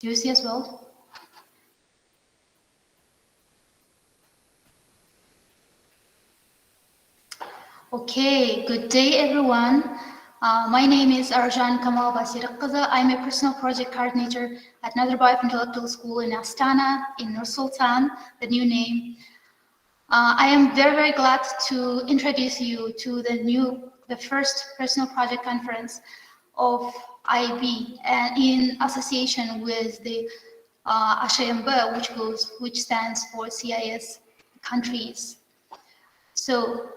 Do you see as well? Okay, good day everyone. My name is Arjan Kamal Basiraqaza. I'm a personal project coordinator at Nazarbayev Intellectual School in Astana, in Nur Sultan, the new name. I am very, very glad to introduce you to the first personal project conference of IB in association with the ASHMB, which stands for CIS countries. So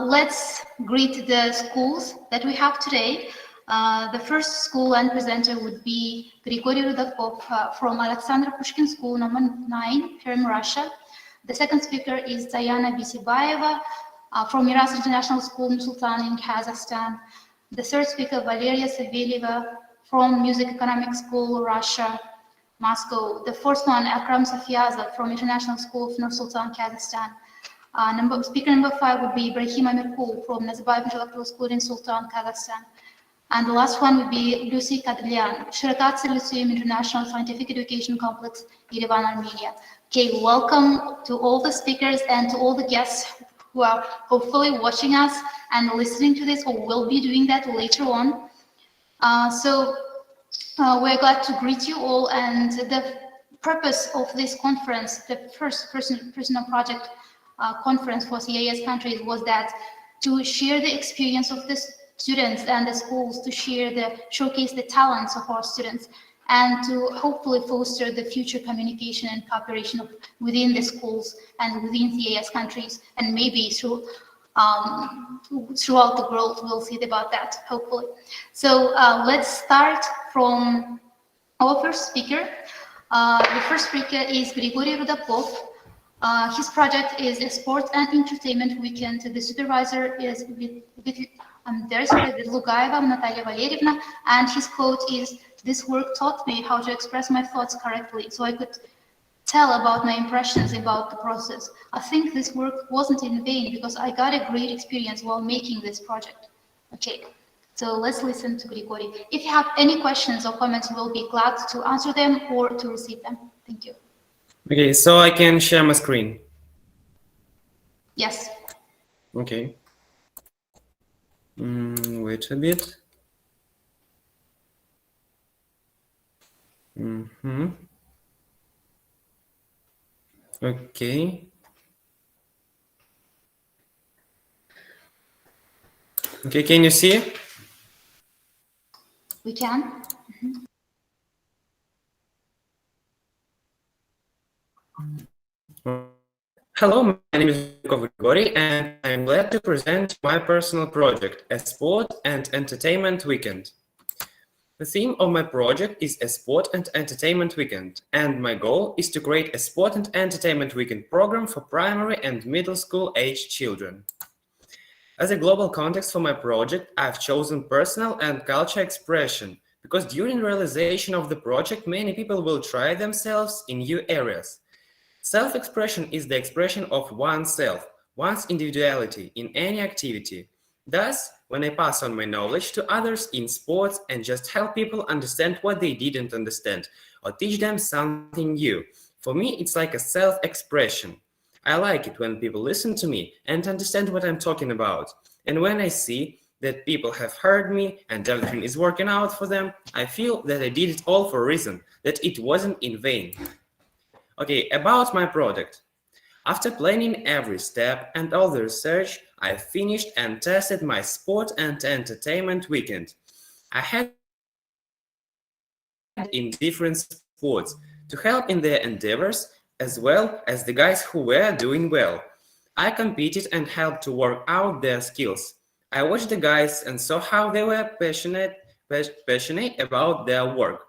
let's greet the schools that we have today. The first school and presenter would be Grigory Rudakov from Alexander Pushkin School, number 9, Perm, Russia. The second speaker is Diana Bisibayeva from Miras International School, Nur-Sultan in Kazakhstan. The third speaker, Valeria Savelyeva from Music Economics School, Russia, Moscow. The fourth one, Akram Safiazov from International School of Nur-Sultan, Kazakhstan. Speaker number 5 would be Ibrahim Amirkul from Nazarbayev Intellectual School in Sultan, Kazakhstan. And the last one would be Lucy Kadlian, Shiragatsi Lyceum International Scientific Education Complex, Yerevan, Armenia. Okay, welcome to all the speakers and to all the guests who are hopefully watching us and listening to this, or will be doing that later on. We're glad to greet you all, and the purpose of this conference, the first personal project conference for CIS countries, was that to share the experience of the students and the schools, to showcase the talents of our students, and to hopefully foster the future communication and cooperation within the schools and within CIS countries, and maybe throughout the world. We'll see about that, hopefully. So let's start from our first speaker. The first speaker is Grigory Rudakov. His project is a sports and entertainment weekend. The supervisor is Lugaeva Natalia Valerievna, and his quote is, "This work taught me how to express my thoughts correctly, so I could tell about my impressions about the process. I think this work wasn't in vain because I got a great experience while making this project." Okay, so let's listen to Grigory. If you have any questions or comments, we'll be glad to answer them or to receive them. Thank you. Okay, so I can share my screen. Yes. Okay. Wait a bit. Okay. Okay, can you see? We can. Hello, my name is Grigory, and I'm glad to present my personal project, a sport and entertainment weekend. The theme of my project is a sport and entertainment weekend, and my goal is to create a sport and entertainment weekend program for primary and middle school age children. As a global context for my project, I've chosen personal and culture expression, because during realization of the project, many people will try themselves in new areas. Self-expression is the expression of oneself, one's individuality in any activity. Thus, when I pass on my knowledge to others in sports and just help people understand what they didn't understand or teach them something new, for me it's like a self-expression. I like it when people listen to me and understand what I'm talking about. And when I see that people have heard me and everything is working out for them, I feel that I did it all for a reason, that it wasn't in vain. Okay, about my product. After planning every step and all the research, I finished and tested my sport and entertainment weekend. I had in different sports to help in their endeavors, as well as the guys who were doing well. I competed and helped to work out their skills. I watched the guys and saw how they were passionate about their work.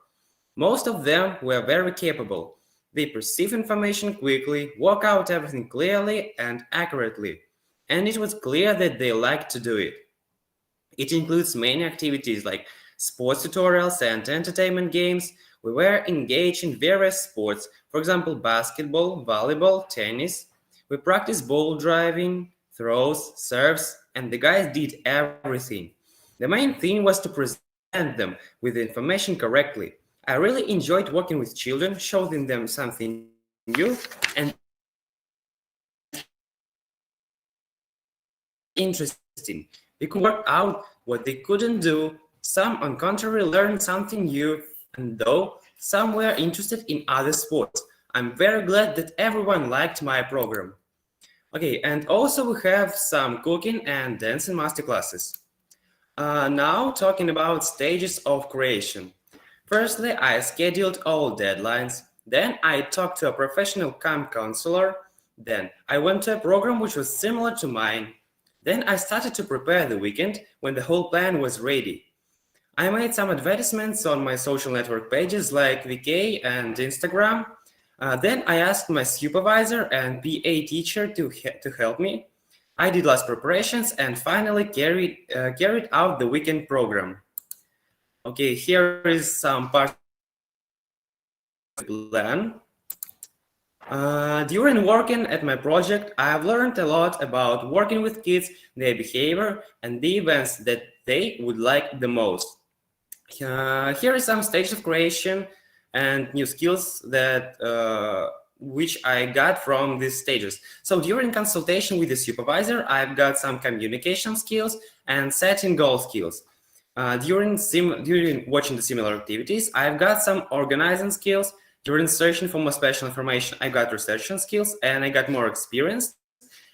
Most of them were very capable. They perceive information quickly, work out everything clearly and accurately, and it was clear that they liked to do it. It includes many activities like sports tutorials and entertainment games. We were engaged in various sports, for example, basketball, volleyball, tennis. We practiced ball driving, throws, serves, and the guys did everything. The main thing was to present them with the information correctly. I really enjoyed working with children, showing them something new, and interesting. We could work out what they couldn't do. Some, on contrary, learned something new, and though some were interested in other sports. I'm very glad that everyone liked my program. Okay, and also we have some cooking and dancing masterclasses. Now talking about stages of creation. Firstly, I scheduled all deadlines. Then I talked to a professional camp counselor. Then I went to a program which was similar to mine. Then I started to prepare the weekend when the whole plan was ready. I made some advertisements on my social network pages like VK and Instagram. Then I asked my supervisor and PA teacher to help me. I did last preparations and finally carried out the weekend program. Okay, here is some part of the plan. During working at my project, I have learned a lot about working with kids, their behavior, and the events that they would like the most. Here is some stages of creation and new skills that which I got from these stages. So during consultation with the supervisor, I've got some communication skills and setting goal skills. During watching the similar activities, I've got some organizing skills. During searching for more special information, I got researching skills and I got more experience.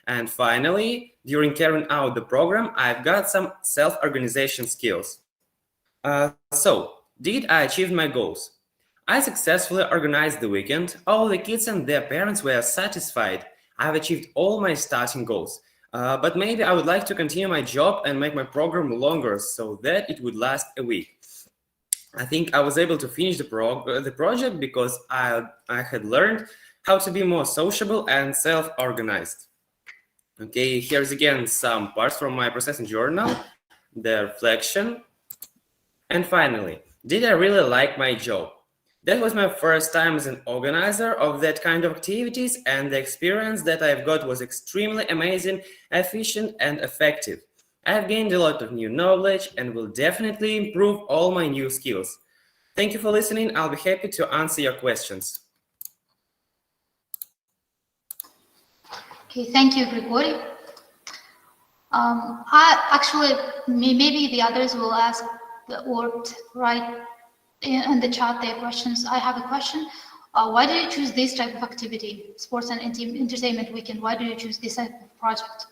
And finally, during carrying out the program, I've got some self-organization skills. So, did I achieve my goals? I successfully organized the weekend. All the kids and their parents were satisfied. I've achieved all my starting goals. But maybe I would like to continue my job and make my program longer so that it would last a week. I think I was able to finish the project because I had learned how to be more sociable and self-organized. Okay, here's again some parts from my processing journal, the reflection. And finally, did I really like my job? That was my first time as an organizer of that kind of activities, and the experience that I've got was extremely amazing, efficient, and effective. I've gained a lot of new knowledge and will definitely improve all my new skills. Thank you for listening. I'll be happy to answer your questions. Okay, thank you, Grigory. Maybe the others will ask or write in the chat their questions. I have a question. Why did you choose this type of activity, sports and entertainment weekend? Why did you choose this type of project?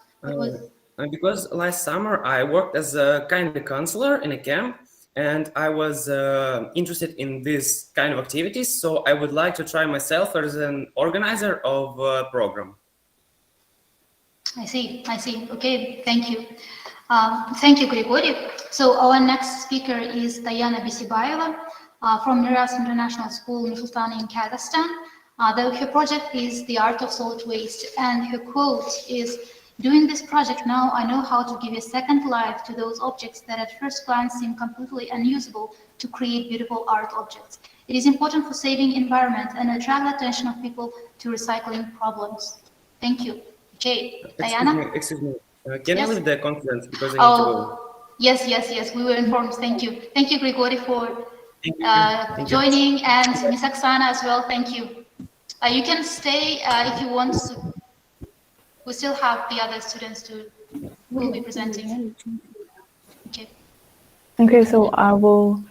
Because last summer I worked as a kind of counselor in a camp, and I was interested in this kind of activities, so I would like to try myself as an organizer of a program. I see. Okay, thank you. Thank you, Grigory. So our next speaker is Diana Bisibayeva from Miras International School in Sultan in Kazakhstan. Her project is The Art of Solid Waste, and her quote is, "Doing this project now, I know how to give a second life to those objects that at first glance seem completely unusable to create beautiful art objects. It is important for saving environment and attract the attention of people to recycling problems." Thank you. Okay, Diana? Excuse me. Can Yes? I leave the conference because I need to go? Yes. We were informed. Thank you. Thank you, Grigory, for Thank you. joining, and Ms. Oksana as well. Thank you. You can stay if you want to. We still have the other students who will be presenting. Okay. Okay, so I will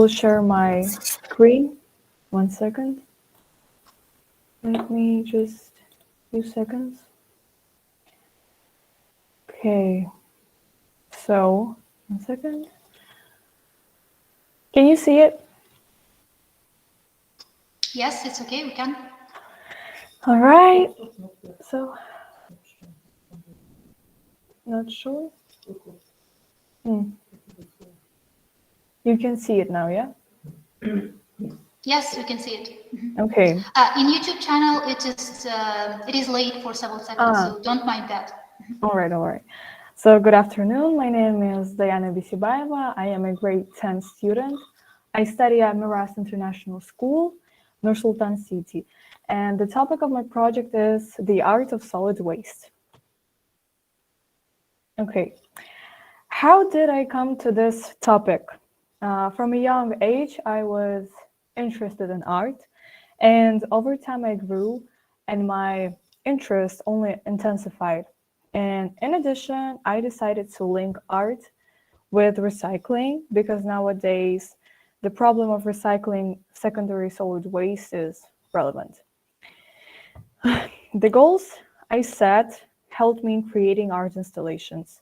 share my screen. 1 second. Let me just a few seconds. Okay. So 1 second. Can you see it? Yes, it's okay. We can. All right. So, not sure. You can see it now, yeah? Yes, we can see it. Okay. In YouTube channel, it is late for several seconds, so don't mind that. All right. So good afternoon. My name is Diana Bisibayeva. I am a grade 10 student. I study at Miras International School, Nur-Sultan City. And the topic of my project is the art of solid waste. Okay. How did I come to this topic? From a young age, I was interested in art, and over time I grew, and my interest only intensified. And in addition, I decided to link art with recycling because nowadays the problem of recycling secondary solid waste is relevant. The goals I set helped me in creating art installations.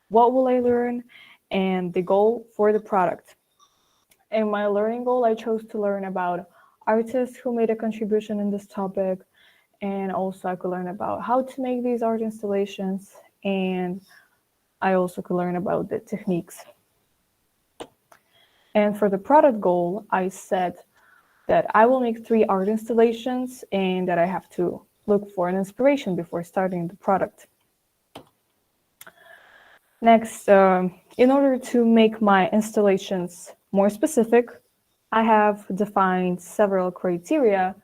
What will I learn? And the goal for the product. In my learning goal, I chose to learn about artists who made a contribution in this topic, and also I could learn about how to make these art installations, and I also could learn about the techniques. And for the product goal, I said that I will make 3 art installations and that I have to look for an inspiration before starting the product. Next, in order to make my installations more specific, I have defined several criteria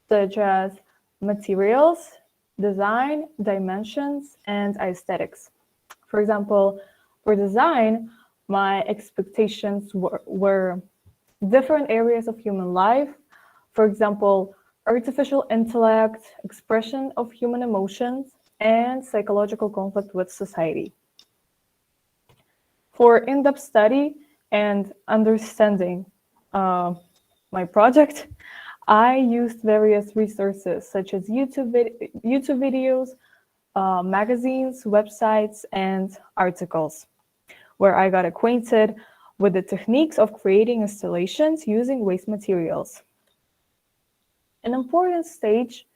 such as materials, design, dimensions, and aesthetics. For example, for design, my expectations were different areas of human life. For example, artificial intellect, expression of human emotions, and psychological conflict with society. For in-depth study and understanding my project, I used various resources such as YouTube videos, magazines, websites, and articles, where I got acquainted with the techniques of creating installations using waste materials. An important stage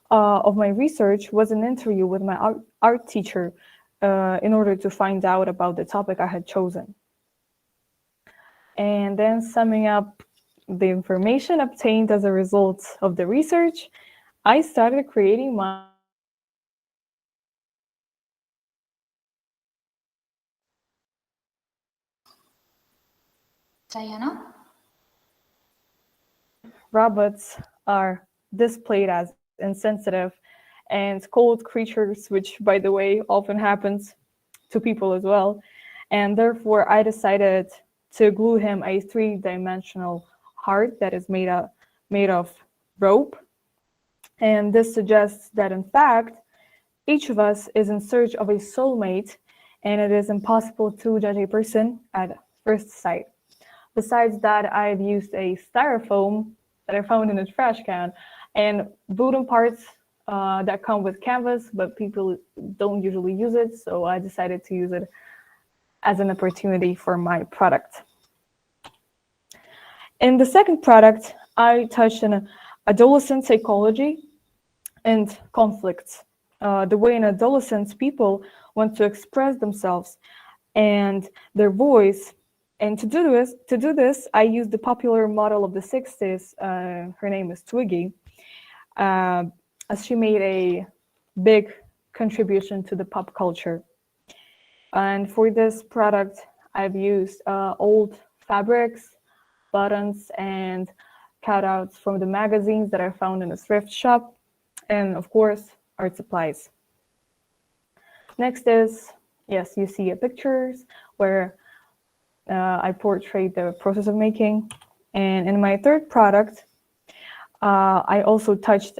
of my research was an interview with my art teacher in order to find out about the topic I had chosen. And then summing up the information obtained as a result of the research, I started creating my Diana? robots are displayed as insensitive and cold creatures, which, by the way, often happens to people as well. And therefore, I decided to glue him a 3-dimensional heart that is made of rope. And this suggests that, in fact, each of us is in search of a soulmate, and it is impossible to judge a person at first sight. Besides that, I've used a styrofoam that I found in a trash can and wooden parts that come with canvas, but people don't usually use it, so I decided to use it as an opportunity for my product. In the second product, I touched on adolescent psychology and conflicts. The way in adolescence people want to express themselves and their voice. And to do this, I used the popular model of the 60s. Her name is Twiggy, as she made a big contribution to the pop culture. And for this product, I've used old fabrics, buttons, and cutouts from the magazines that I found in a thrift shop, and of course, art supplies. Next is, yes, you see pictures where I portray the process of making. And in my third product, I also touched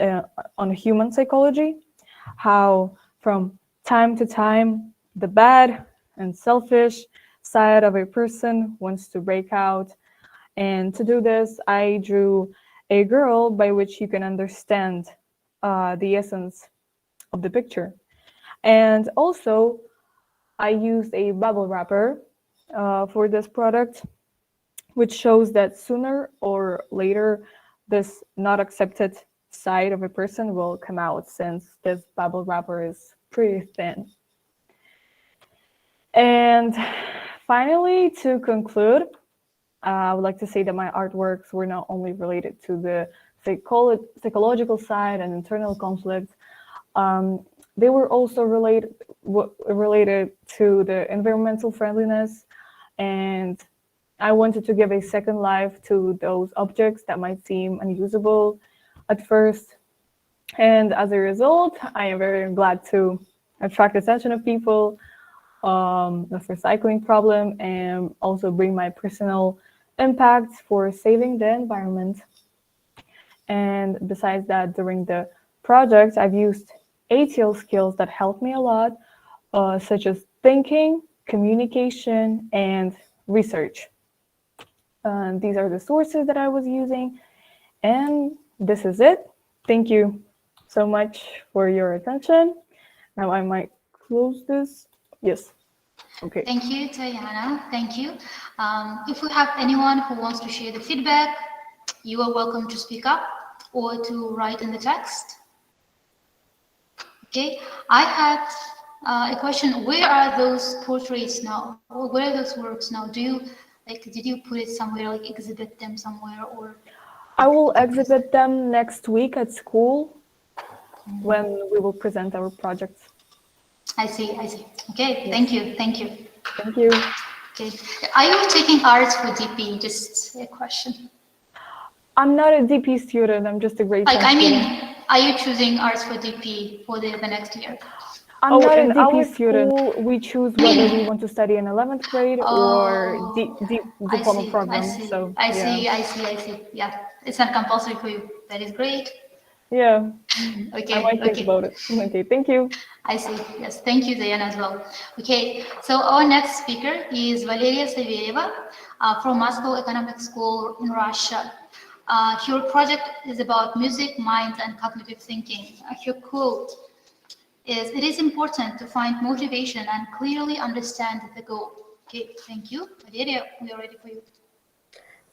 on human psychology, how from time to time, the bad and selfish side of a person wants to break out. And to do this, I drew a girl by which you can understand the essence of the picture. And also, I used a bubble wrapper for this product, which shows that sooner or later, this not accepted side of a person will come out, since this bubble wrapper is pretty thin. And finally, to conclude, I would like to say that my artworks were not only related to the psychological side and internal conflict, they were also related to the environmental friendliness, and I wanted to give a second life to those objects that might seem unusable at first. And as a result, I am very glad to attract attention of people the recycling problem, and also bring my personal impacts for saving the environment. And besides that, during the project, I've used ATL skills that helped me a lot, such as thinking, communication, and research. These are the sources that I was using, and this is it. Thank you so much for your attention. Now I might close this. Yes. Okay. Thank you, Diana. Thank you. If we have anyone who wants to share the feedback, you are welcome to speak up or to write in the text. Okay, I had a question. Where are those portraits now? Or where are those works now? Do you did you put it somewhere, like exhibit them somewhere, or? I will exhibit them next week at school when we will present our projects. I see, I see. Okay, yes. Thank you, thank you. Thank you. Okay, are you taking arts for DP? Just a question. I'm not a DP student, I'm just a grade 10 student. Are you choosing arts for DP for the next year? I'm not a DP student. School, we choose whether we want to study in 11th grade or diploma program. I see. Yeah, it's not compulsory for you. That is great. Yeah. Okay. I might think about it. Okay, thank you. I see. Yes, thank you, Diana, as well. Okay, so our next speaker is Valeria Saveryeva from Moscow Economic School in Russia. Her project is about music, mind, and cognitive thinking. Her quote is, "It is important to find motivation and clearly understand the goal." Okay, thank you. Valeria, we are ready for you.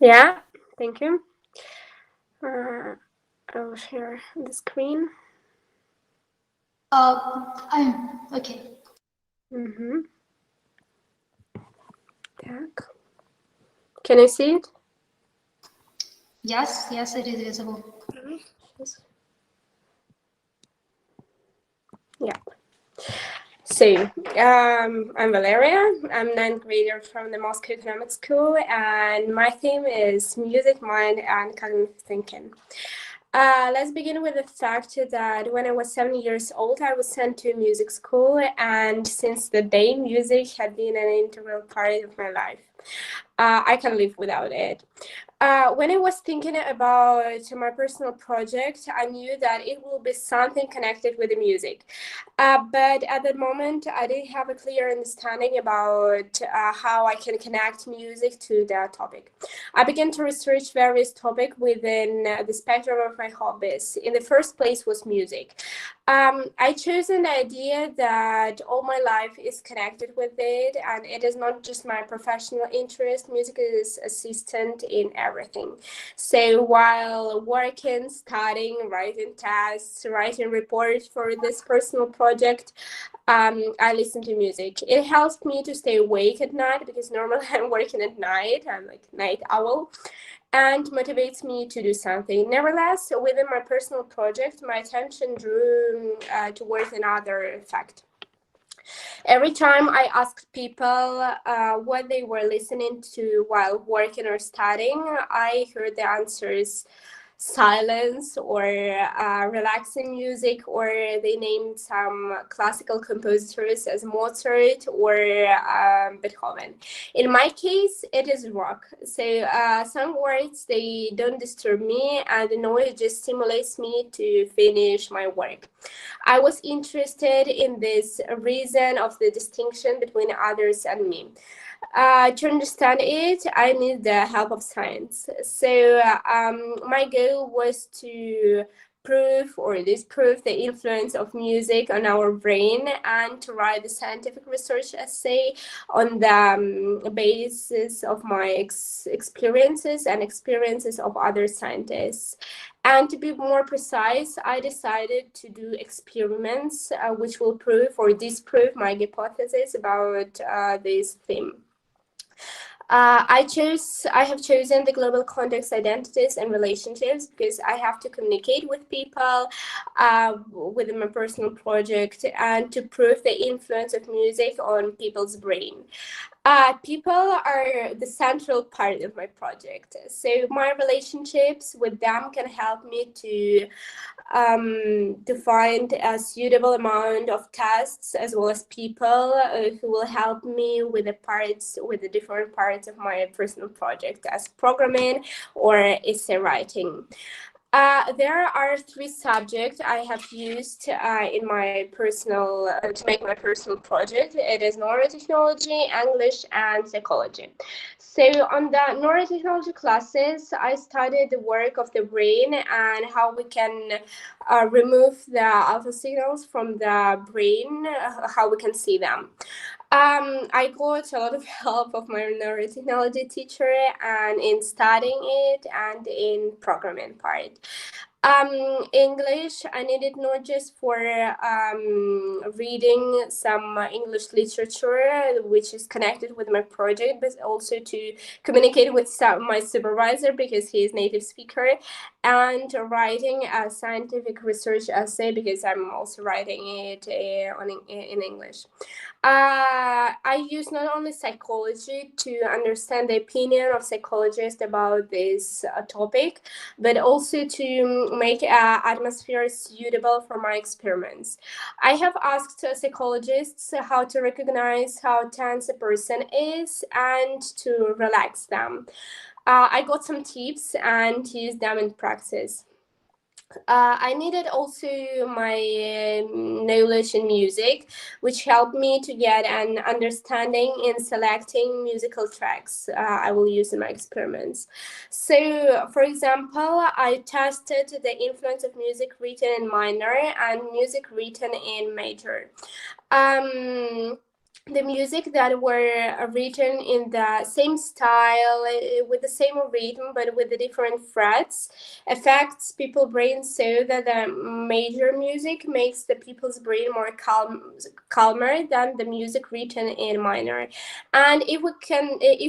Yeah, thank you. I will share the screen. Okay. Mm-hmm. Can you see it? Yes, it is visible. Yeah. So, I'm Valeria. I'm 9th grader from the Moscow Economic School, and my theme is music, mind, and cognitive thinking. Let's begin with the fact that when I was 7 years old, I was sent to music school, and since the day, music had been an integral part of my life. I can't live without it. When I was thinking about my personal project, I knew that it will be something connected with the music. But at that moment, I didn't have a clear understanding about how I can connect music to that topic. I began to research various topics within the spectrum of my hobbies. In the first place was music. I chose an idea that all my life is connected with it, and it is not just my professional interest. Music is assistant in everything. So while working, studying, writing tests, writing reports for this personal project, I listen to music. It helps me to stay awake at night because normally I'm working at night. I'm like night owl. And motivates me to do something. Nevertheless, within my personal project, my attention drew towards another fact. Every time I asked people what they were listening to while working or studying, I heard the answers silence or relaxing music, or they named some classical composers as Mozart or Beethoven. In my case, it is rock. So some words, they don't disturb me, and the noise just stimulates me to finish my work. I was interested in this reason of the distinction between others and me. To understand it, I need the help of science. So my goal was to prove or disprove the influence of music on our brain and to write a scientific research essay on the basis of my experiences and experiences of other scientists. And to be more precise, I decided to do experiments which will prove or disprove my hypothesis about this theme. I have chosen the global context, identities, and relationships because I have to communicate with people within my personal project and to prove the influence of music on people's brain. People are the central part of my project. So my relationships with them can help me to find a suitable amount of tasks, as well as people who will help me with the different parts of my personal project, as programming or essay writing. There are 3 subjects I have used in my personal to make my personal project. It is neurotechnology, English, and psychology. So on the neurotechnology classes, I studied the work of the brain and how we can remove the alpha signals from the brain, how we can see them. I got a lot of help of my neurotechnology teacher and in studying it and in programming part. English, I needed not just for reading some English literature, which is connected with my project, but also to communicate with my supervisor because he is native speaker, and writing a scientific research essay because I'm also writing it in English. I use not only psychology to understand the opinion of psychologists about this topic, but also to make an atmosphere suitable for my experiments. I have asked psychologists how to recognize how tense a person is and to relax them. I got some tips and used them in practice. I needed also my knowledge in music, which helped me to get an understanding in selecting musical tracks I will use in my experiments. So, for example, I tested the influence of music written in minor and music written in major. The music that were written in the same style, with the same rhythm, but with the different frets, affects people's brains so that the major music makes the people's brain more calmer than the music written in minor. And if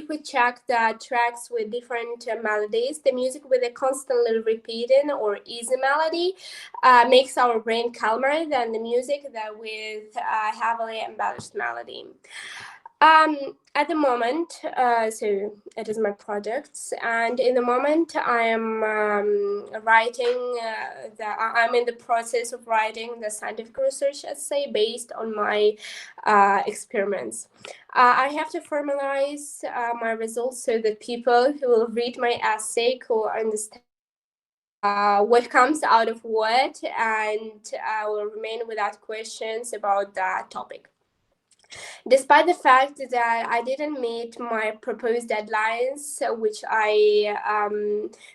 we check the tracks with different melodies, the music with a constantly repeating or easy melody makes our brain calmer than the music that with heavily embellished melody. At the moment, so it is my projects, and in the moment I am writing. I'm in the process of writing the scientific research essay based on my experiments. I have to formalize my results so that people who will read my essay will understand what comes out of what, and will remain without questions about that topic. Despite the fact that I didn't meet my proposed deadlines, which I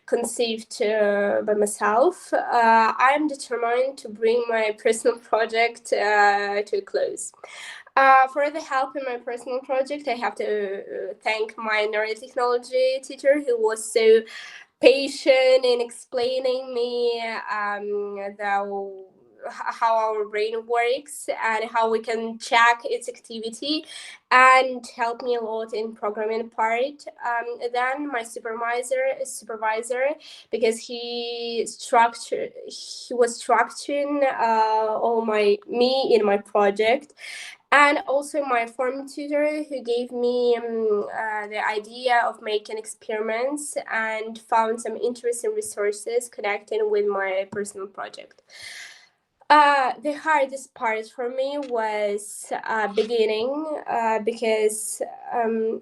conceived by myself, I am determined to bring my personal project to a close. For the help in my personal project, I have to thank my neurotechnology teacher, who was so patient in explaining me how our brain works and how we can check its activity, and help me a lot in programming part. Then my supervisor, because he was structuring all me in my project, and also my form tutor, who gave me the idea of making experiments and found some interesting resources connecting with my personal project. The hardest part for me was beginning, because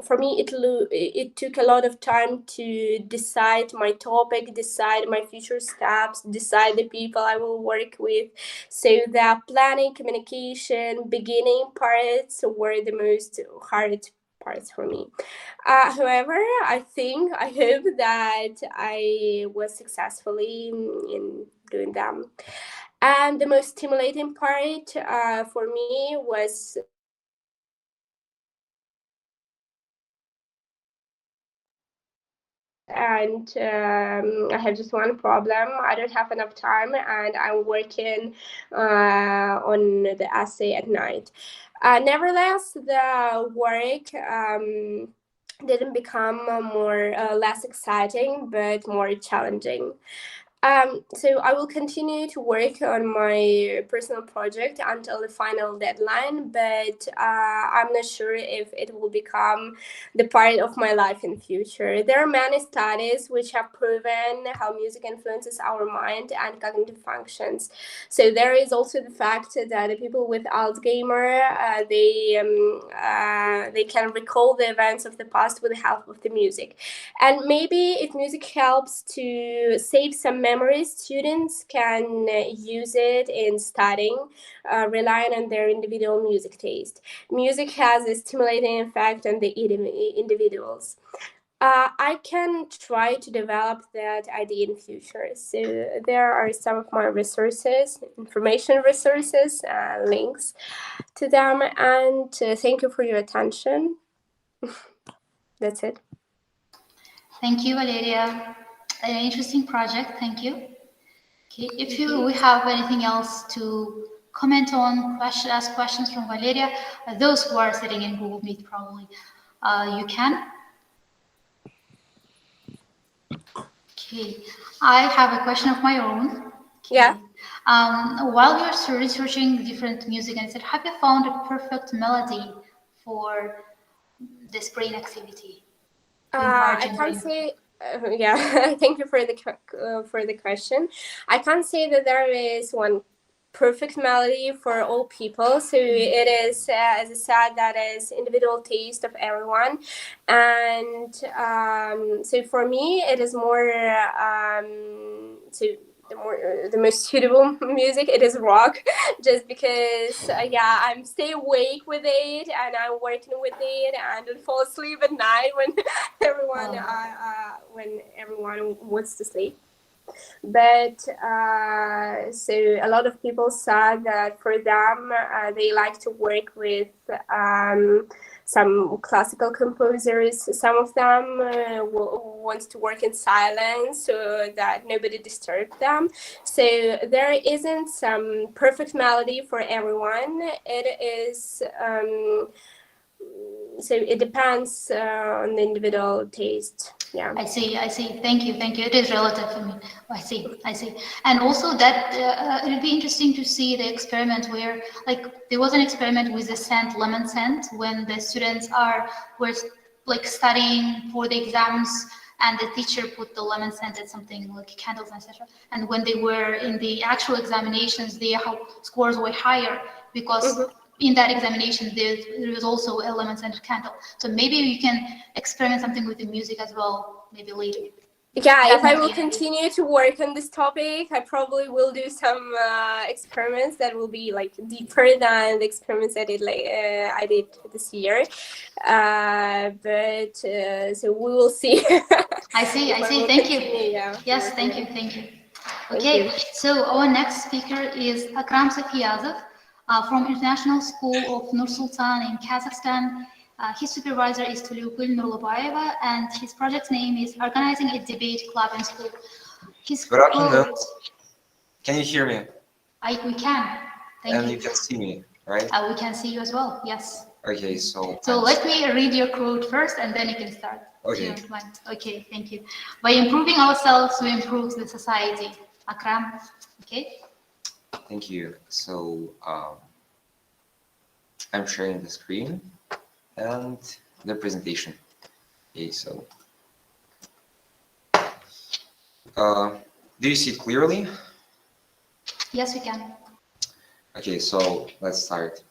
for me it took a lot of time to decide my topic, decide my future steps, decide the people I will work with. So the planning, communication, beginning parts were the most hard parts for me. However, I hope that I was successfully in doing them. And the most stimulating part for me was and I have just one problem. I don't have enough time, and I'm working on the essay at night. Nevertheless, the work didn't become less exciting, but more challenging. So I will continue to work on my personal project until the final deadline, but I'm not sure if it will become the part of my life in future. There are many studies which have proven how music influences our mind and cognitive functions. So there is also the fact that the people with Alzheimer, they can recall the events of the past with the help of the music. And maybe if music helps to save some memories, students can use it in studying, relying on their individual music taste. Music has a stimulating effect on the individuals. I can try to develop that idea in future. So there are some of my resources, information resources, links to them. And thank you for your attention. That's it. Thank you, Valeria. An interesting project. Thank you. Okay, if we have anything else to comment on, ask questions from Valeria, those who are sitting in Google Meet probably, you can. Okay, I have a question of my own. Okay. Yeah. While you're researching different music, and said, have you found a perfect melody for this brain activity? I can't say. Yeah, thank you for the question. I can't say that there is one perfect melody for all people. So it is, as I said, that is individual taste of everyone, and so for me, it is more so. The most suitable music, it is rock, just because I'm stay awake with it and I'm working with it and don't fall asleep at night when everyone wants to sleep. But so a lot of people said that for them they like to work with some classical composers. Some of them want to work in silence so that nobody disturbs them. So there isn't some perfect melody for everyone. It is so it depends on the individual taste. Yeah. I see. Thank you. It is relative. I mean, I see. And also that it would be interesting to see the experiment where, like, there was an experiment with the scent, lemon scent, when the students were like studying for the exams, and the teacher put the lemon scent at something like candles, etc. And when they were in the actual examinations, their scores were higher because in that examination there was also a lemon scented candle. So maybe you can experiment something with the music as well, maybe later. Yeah, if I will continue to work on this topic, I probably will do some experiments that will be like deeper than the experiments I did this year. But so we will see. I see. Thank you. Yeah, yes, thank you. Okay, so our next speaker is Akram Safiyazov from International School of Nur Sultan in Kazakhstan. His supervisor is Tuliukul Nurlubayeva, and his project's name is Organizing a Debate Club in School. Good afternoon. Can you hear me? We can. Thank you. You can see me, right? We can see you as well, yes. Okay, so let me read your quote first, and then you can start. Okay. Okay, thank you. By improving ourselves, we improve the society. Akram, okay? Thank you. So I'm sharing the screen and the presentation. Okay, so do you see it clearly? Yes, we can. Okay, so let's start.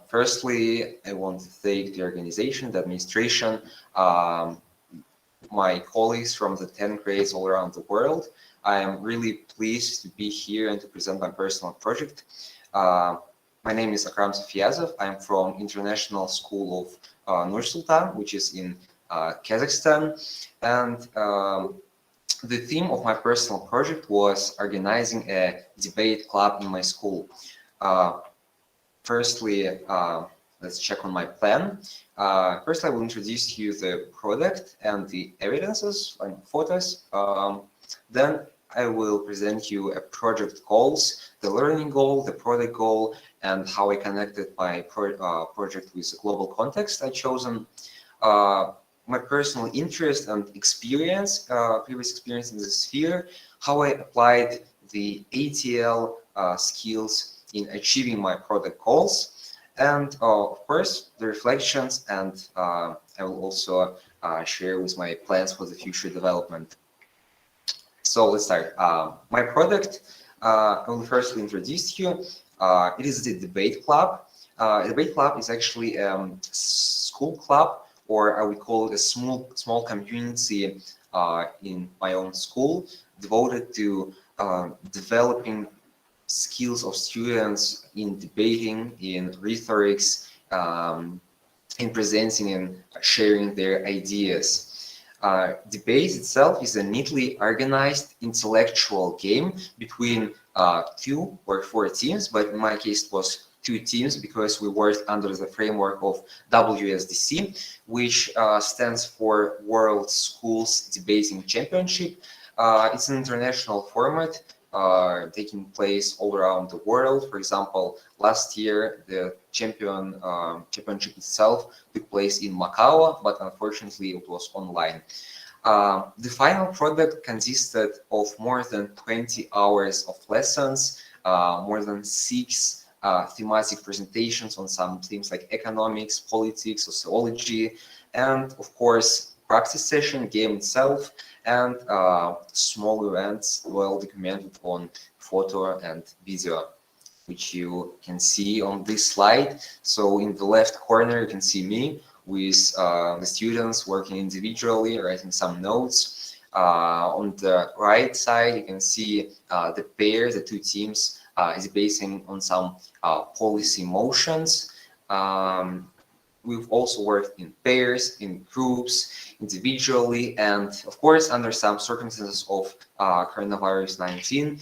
Firstly, I want to thank the organization, the administration, my colleagues from the 10 grades all around the world. I am really pleased to be here and to present my personal project. My name is Akram Safiyazov. I'm from International School of Nur Sultan, which is in Kazakhstan. And the theme of my personal project was organizing a debate club in my school. Firstly, let's check on my plan. First, I will introduce you the product and the evidences and photos. Then I will present you a project goals, the learning goal, the product goal, and how I connected my project with the global context I chosen. My personal interest and experience, previous experience in this sphere, how I applied the ATL skills in achieving my product goals, and of course the reflections, and I will also share with my plans for the future development. So let's start. My product, I will first introduce you. It is the debate club. Debate club is actually a school club, or I would call it a small community in my own school, devoted to developing skills of students in debating, in rhetorics, in presenting and sharing their ideas. Debate itself is a neatly organized intellectual game between 2 or 4 teams, but in my case it was 2 teams because we worked under the framework of WSDC, which stands for World Schools Debating Championship. It's an international format taking place all around the world. For example, last year the championship itself took place in Macau, but unfortunately it was online. The final product consisted of more than 20 hours of lessons, more than 6 thematic presentations on some themes like economics, politics, sociology, and of course practice session, game itself, and small events well documented on photo and video, which you can see on this slide. So in the left corner you can see me with the students working individually, writing some notes. On the right side you can see the pair, the 2 teams is basing on some policy motions. We've also worked in pairs, in groups, individually, and of course under some circumstances of coronavirus 19.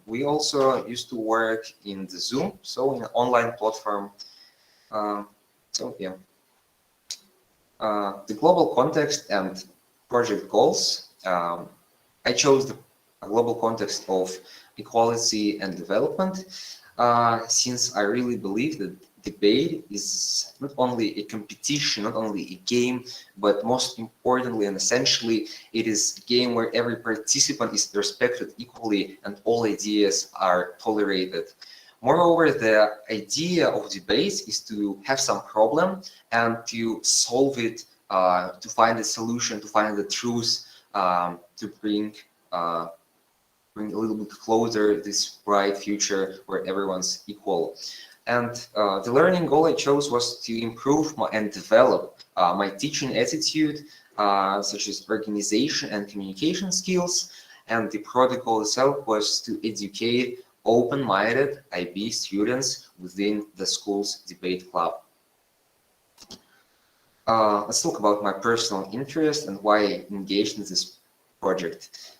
We also used to work in the Zoom, so in an online platform. So yeah, the global context and project goals. I chose the global context of equality and development, since I really believe that debate is not only a competition, not only a game, but most importantly and essentially, it is a game where every participant is respected equally and all ideas are tolerated. Moreover, the idea of debate is to have some problem and to solve it, to find a solution, to find the truth, to bring a little bit closer this bright future where everyone's equal. And the learning goal I chose was to improve and develop my teaching attitude, such as organization and communication skills. And the product goal itself was to educate open-minded IB students within the school's debate club. Let's talk about my personal interest and why I engaged in this project.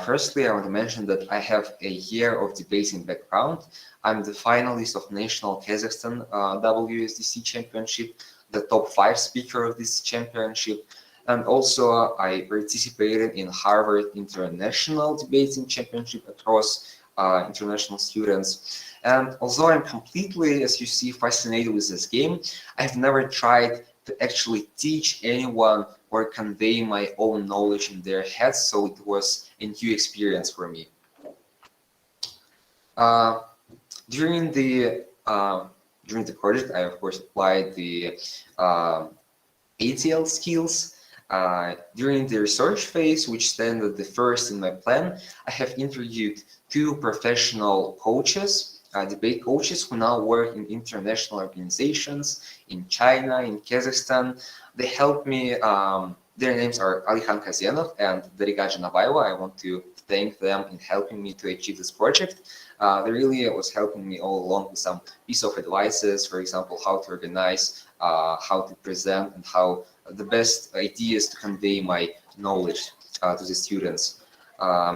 Firstly, I want to mention that I have a year of debating background. I'm the finalist of National Kazakhstan WSDC Championship, the top 5 speaker of this championship, and also I participated in Harvard International Debating Championship across international students. And although I'm completely, as you see, fascinated with this game, I've never tried to actually teach anyone or convey my own knowledge in their heads, so it was a new experience for me. During the project, I of course applied the ATL skills. During the research phase, which stands the first in my plan, I have interviewed 2 professional coaches, debate coaches who now work in international organizations in China, in Kazakhstan. They helped me. Their names are Alihan Kazenov and Dariga Janabayeva. I want to thank them in helping me to achieve this project. They really was helping me all along with some piece of advices, for example, how to organize, how to present, and how the best ideas to convey my knowledge to the students.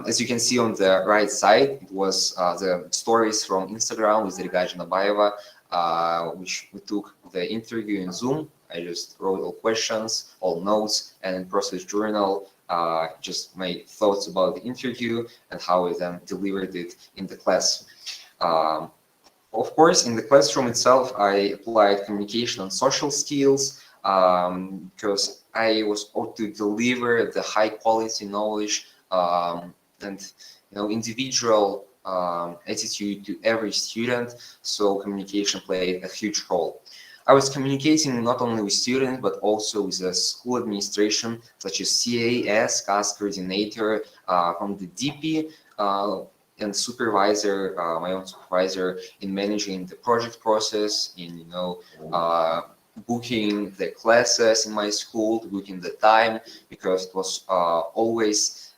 As you can see on the right side, it was the stories from Instagram with Dariga Janabayeva, which we took the interview in Zoom. I just wrote all questions, all notes, and in process journal, just my thoughts about the interview and how I then delivered it in the class. Of course, in the classroom itself, I applied communication and social skills because I was ought to deliver the high quality knowledge and individual attitude to every student. So communication played a huge role. I was communicating not only with students, but also with the school administration, such as CAS, CAS coordinator, from the DP, and supervisor, my own supervisor, in managing the project process, in booking the classes in my school, booking the time, because it was always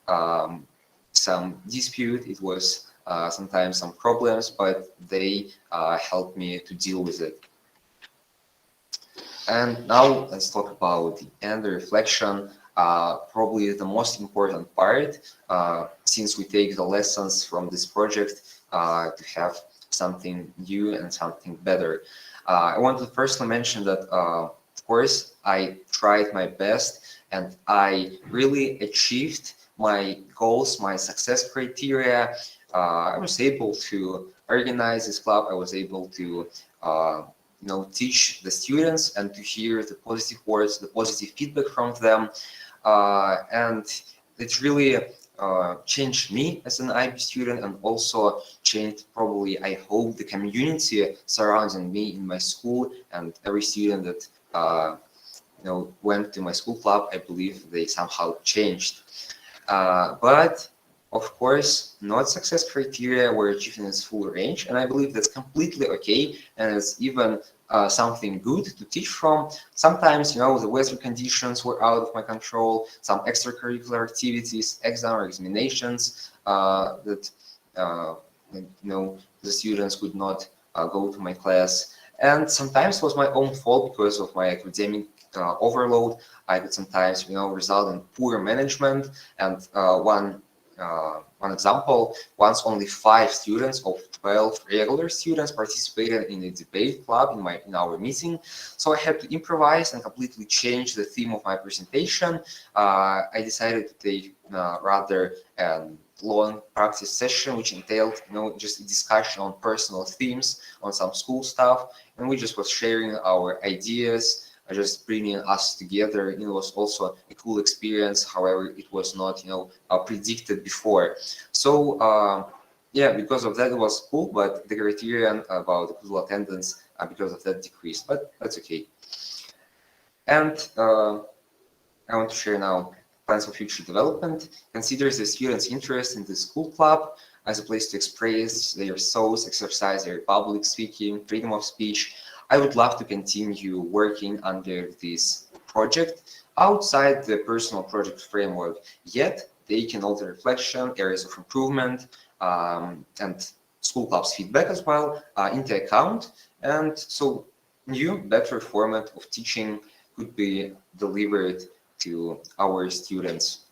some dispute. It was sometimes some problems, but they helped me to deal with it. And now let's talk about the end, the reflection, probably the most important part, since we take the lessons from this project to have something new and something better. I want to firstly mention that, of course, I tried my best and I really achieved my goals, my success criteria. I was able to organize this club. I was able to teach the students and to hear the positive words, the positive feedback from them. And it really changed me as an IB student, and also changed, probably, I hope, the community surrounding me in my school, and every student that went to my school club. I believe they somehow changed. But of course, not success criteria were achieved in its full range, and I believe that's completely okay, and it's even something good to teach from. Sometimes, the weather conditions were out of my control, some extracurricular activities, exam or examinations that the students could not go to my class, and sometimes it was my own fault because of my academic overload. I could sometimes, result in poor management, and one example, once only 5 students of 12 regular students participated in a debate club in our meeting. So I had to improvise and completely change the theme of my presentation. I decided to take rather a long practice session, which entailed just a discussion on personal themes, on some school stuff, and we just was sharing our ideas, just bringing us together. It was also a cool experience. However, it was not predicted before. So yeah, because of that it was cool, but the criterion about the full attendance because of that decreased, but that's okay. And I want to share now plans for future development. Considers the students' interest in the school club as a place to express their thoughts, exercise their public speaking, freedom of speech. I would love to continue working under this project outside the personal project framework, yet taking all the reflection, areas of improvement, and school club's feedback as well into account. And so new, better format of teaching could be delivered to our students.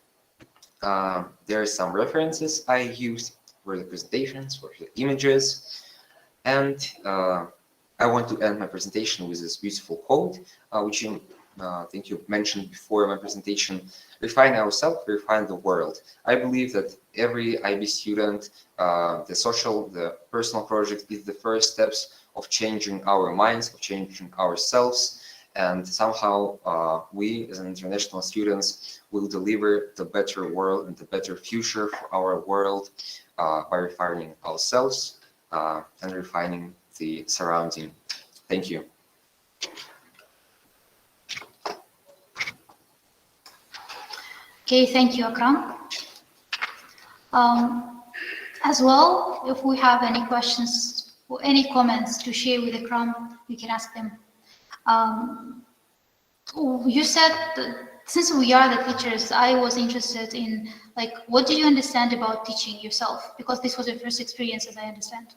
There are some references I used for the presentations, for the images, and I want to end my presentation with this beautiful quote, which I think you mentioned before in my presentation: refine ourselves, refine the world. I believe that every IB student, the personal project is the first steps of changing our minds, of changing ourselves, and somehow we as international students will deliver the better world and the better future for our world by refining ourselves and refining the surrounding. Thank you. Okay, thank you, Akram. As well, if we have any questions or any comments to share with Akram, we can ask them. You said that since we are the teachers, I was interested in, what do you understand about teaching yourself? Because this was your first experience, as I understand.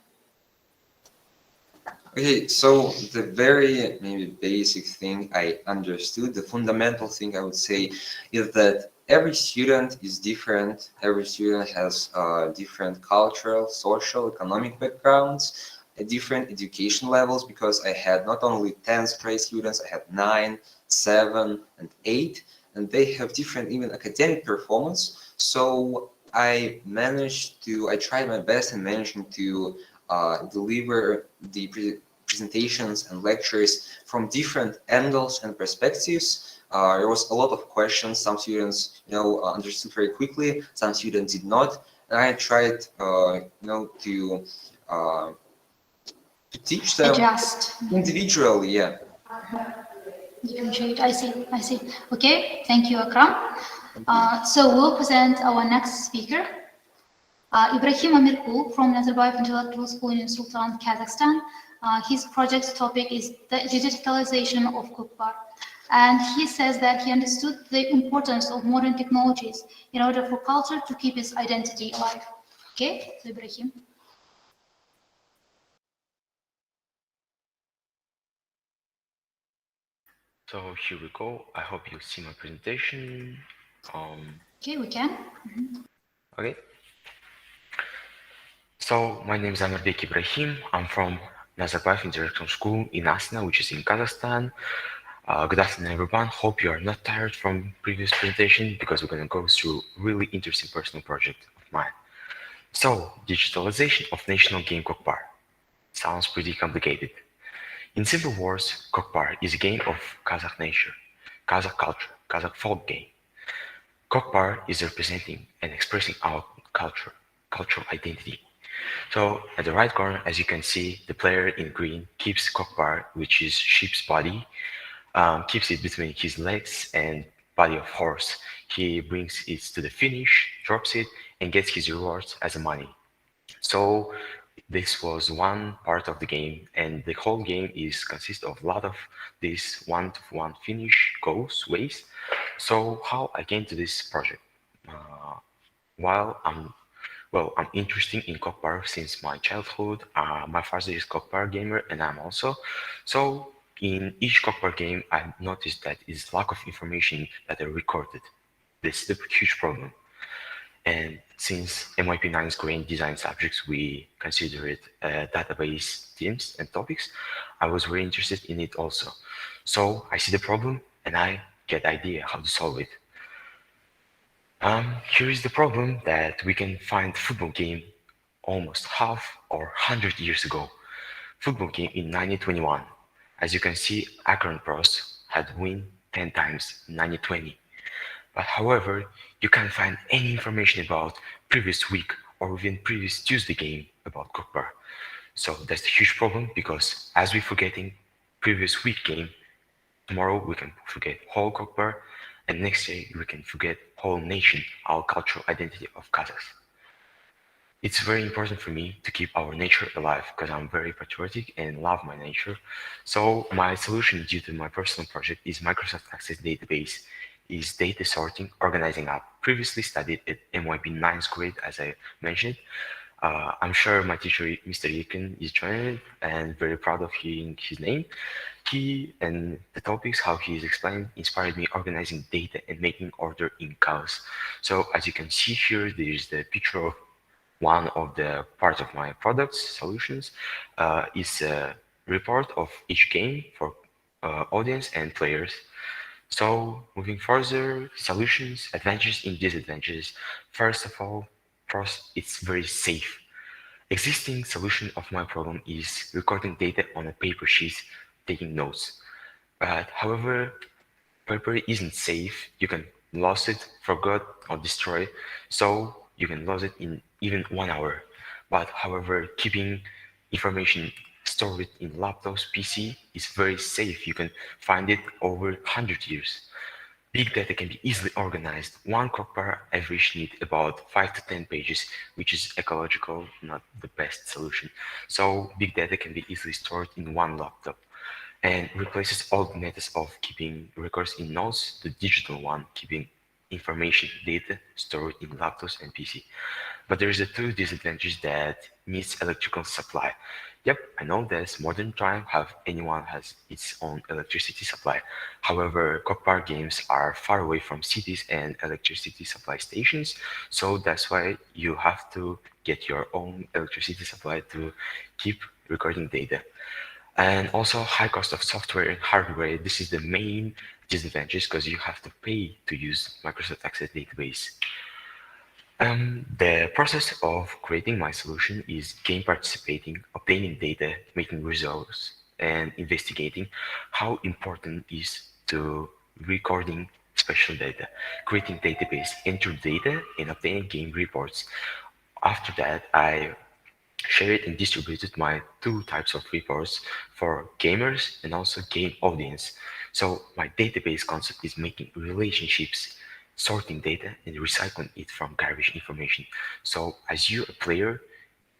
Okay, so the very maybe basic thing I understood, the fundamental thing I would say, is that every student is different. Every student has different cultural, social, economic backgrounds, different education levels, because I had not only 10th grade students, I had 9, 7, and 8, and they have different even academic performance. So I tried my best in managing to deliver the presentations and lectures from different angles and perspectives. There was a lot of questions. Some students, understood very quickly. Some students did not. and I tried, to teach them Adjust. individually. Yeah. Differentiate. I see. Okay, thank you, Akram. So we'll present our next speaker, Ibrahim Amirkul from Nazarbayev Intellectual School in Sultan, Kazakhstan. His project's topic is the digitalization of Kokpar. And he says that he understood the importance of modern technologies in order for culture to keep its identity alive. Okay, so Ibrahim. So here we go. I hope you see my presentation. Okay, we can. Okay. So my name is Amirbek Ibrahim. I'm from Nazarbayev International School in Astana, which is in Kazakhstan. Good afternoon, everyone. Hope you are not tired from previous presentation because we're going to go through really interesting personal project of mine. So, digitalization of national game Kokpar. Sounds pretty complicated. In simple words, Kokpar is a game of Kazakh nature, Kazakh culture, Kazakh folk game. Kokpar is representing and expressing our culture, cultural identity. So at the right corner, as you can see, the player in green keeps Kokpar, which is sheep's body, keeps it between his legs and body of horse. He brings it to the finish, drops it, and gets his rewards as a money. So this was one part of the game, and the whole game is consists of a lot of these one-to-one finish goals ways. So how I came to this project? Uh, while I'm interested in Kokpar since my childhood. My father is Kokpar gamer, and I'm also. So in each Kokpar game, I noticed that is lack of information that are recorded. This is a huge problem. And since MYP9 is growing design subjects, we consider it database themes and topics. I was very interested in it also. So I see the problem and I get idea how to solve it. Here is the problem that we can find football game almost half or 100 years ago. Football game in 1921. As you can see, Akron Pros had win 10 times in 1920. But however, you can't find any information about previous week or even previous Tuesday game about Kokpar. So that's a huge problem because as we forgetting previous week game, tomorrow we can forget whole Kokpar, and next day we can forget whole nation, our cultural identity of Kazakhs. It's very important for me to keep our nature alive because I'm very patriotic and love my nature. So my solution due to my personal project is Microsoft Access Database, is data sorting, organizing app. Previously studied at MYP 9th grade, as I mentioned. I'm sure my teacher, Mr. Yikin, is joining it and very proud of hearing his name. He and the topics, how he is explained, inspired me organizing data and making order in chaos. So as you can see here, there is the picture of one of the parts of my products solutions is a report of each game for audience and players. So moving further, solutions, advantages and disadvantages. First of all, it's very safe. Existing solution of my problem is recording data on a paper sheet, taking notes. But however, paper isn't safe. You can lose it, forget, or destroy. So you can lose it in even 1 hour. But however, keeping information stored in laptops, PC is very safe. You can find it over 100 years. Big data can be easily organized. One Kokpar average need about 5 to 10 pages, which is ecological, not the best solution. So big data can be easily stored in one laptop and replaces all the methods of keeping records in notes, the digital one, keeping information data stored in laptops and PC. But there is a two disadvantage that needs electrical supply. Yep, I know that modern time have anyone has its own electricity supply. However, Kokpar games are far away from cities and electricity supply stations, so that's why you have to get your own electricity supply to keep recording data. And also high cost of software and hardware. This is the main disadvantage because you have to pay to use Microsoft Access Database. The process of creating my solution is game participating, obtaining data, making results, and investigating how important is to recording special data, creating database, enter data, and obtaining game reports. After that, I shared and distributed my two types of reports for gamers and also game audience. So my database concept is making relationships, sorting data, and recycling it from garbage information. So as you a player,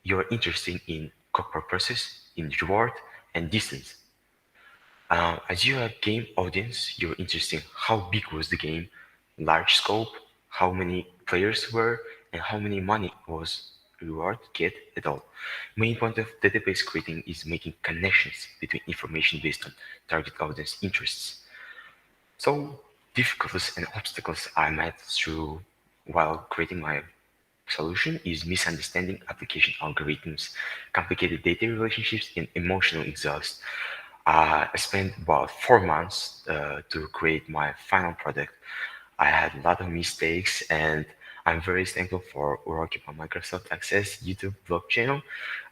you're interested in corporate process, in reward, and distance. As you a game audience, you're interested in how big was the game, large scope, how many players were, and how many money was reward get at all. Main point of database creating is making connections between information based on target audience interests. So difficulties and obstacles I met through while creating my solution is misunderstanding application algorithms, complicated data relationships, and emotional exhaust. I spent about 4 months to create my final product. I had a lot of mistakes, and I'm very thankful for working on Microsoft Access YouTube blog channel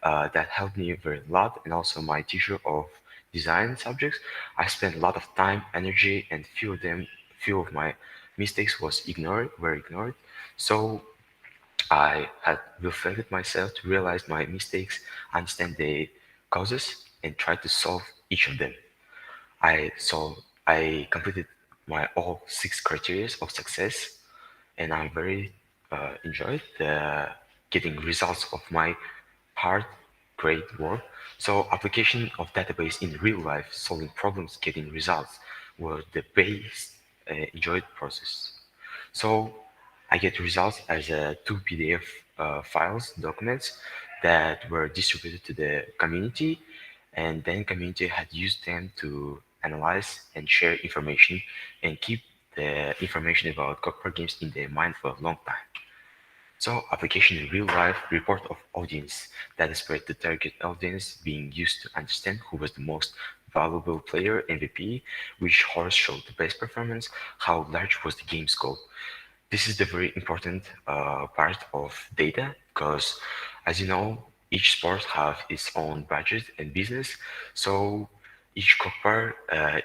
that helped me very lot, and also my teacher of design subjects. I spent a lot of time, energy, and few of my mistakes were ignored. So I had reflected myself to realize my mistakes, understand the causes, and try to solve each of them. I completed my all 6 criteria of success, and I'm very enjoyed getting results of my hard, great work. So application of database in real life, solving problems, getting results were the base enjoyed process. So I get results as two PDF files, documents that were distributed to the community, and then community had used them to analyze and share information and keep the information about Kokpar games in their mind for a long time. So application in real life report of audience that spread the target audience being used to understand who was the most valuable player MVP, which horse showed the best performance, how large was the game scope. This is the very important part of data because, as you know, each sport have its own budget and business. So each copper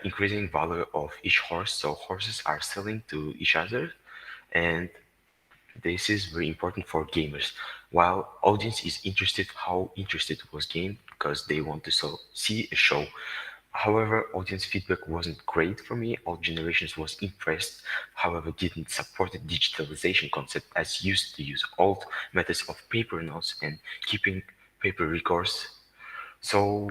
increasing value of each horse. So horses are selling to each other, and this is very important for gamers. While audience is interested how interested was game because they want to see a show. However, audience feedback wasn't great for me. All generations was impressed, however, didn't support the digitalization concept as used to use old methods of paper notes and keeping paper records. So,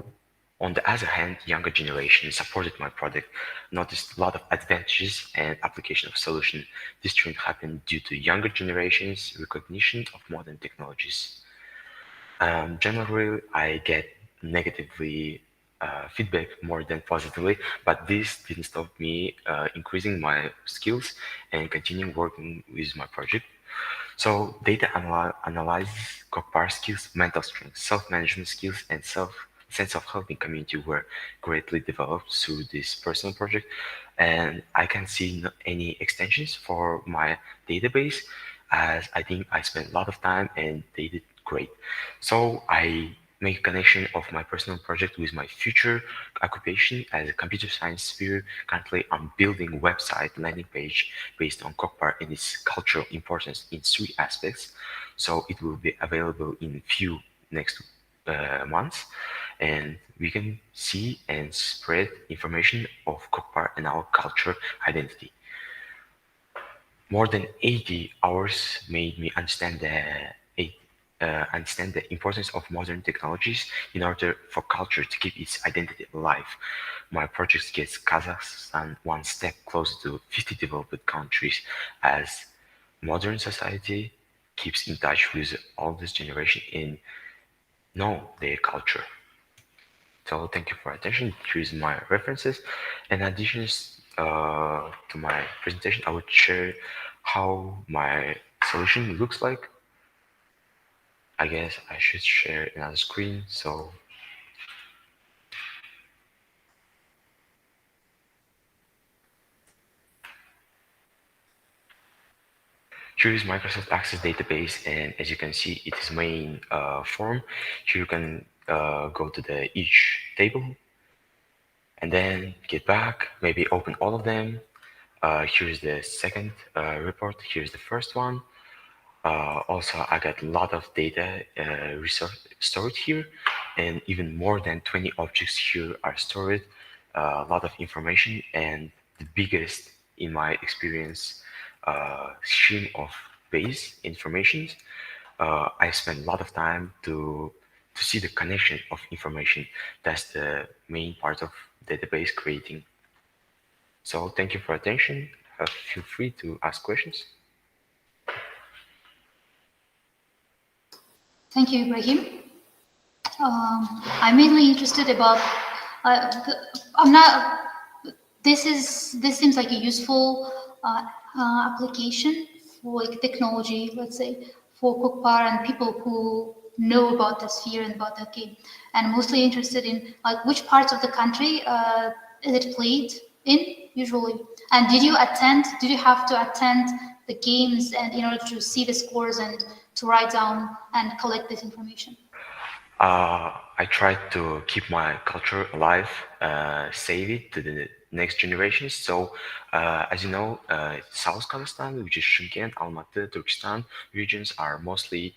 on the other hand, younger generation supported my product, noticed a lot of advantages and application of solution. This trend happened due to younger generations' recognition of modern technologies. Generally, I get negatively feedback more than positively, but this didn't stop me increasing my skills and continuing working with my project. So data analysis, Kokpar skills, mental strength, self-management skills, and sense of helping community were greatly developed through this personal project. And I can see any extensions for my database as I think I spent a lot of time and they did great. So I make a connection of my personal project with my future occupation as a computer science sphere. Currently, I'm building website landing page based on Kokpar and its cultural importance in 3 aspects. So it will be available in few next months, and we can see and spread information of Kokpar and our culture identity. More than 80 hours made me understand the importance of modern technologies in order for culture to keep its identity alive. My project gets Kazakhstan one step closer to 50 developed countries as modern society keeps in touch with all this generation and know their culture. So thank you for attention. Here's my references. In addition to my presentation, I would share how my solution looks like. I guess I should share another screen. So here is Microsoft Access database, and as you can see, it is main form. Here you can go to the each table and then get back, maybe open all of them. Here's the second report. Here's the first one. Also, I got a lot of data stored here, and even more than 20 objects here are stored. A lot of information, and the biggest, in my experience, stream of base information. I spend a lot of time to see the connection of information. That's the main part of database creating. So thank you for attention. Feel free to ask questions. Thank you, Ibrahim. I'm mainly interested about. I'm not. This seems like a useful application for like technology, let's say, for Kokpar and people who know about the sphere and about the game. And I'm mostly interested in like which parts of the country is it played in usually. And did you have to attend the games and in order to see the scores and to write down and collect this information? I try to keep my culture alive, save it to the next generations. So, as you know, South Kazakhstan, which is Shymkent, Almaty, Turkestan regions are mostly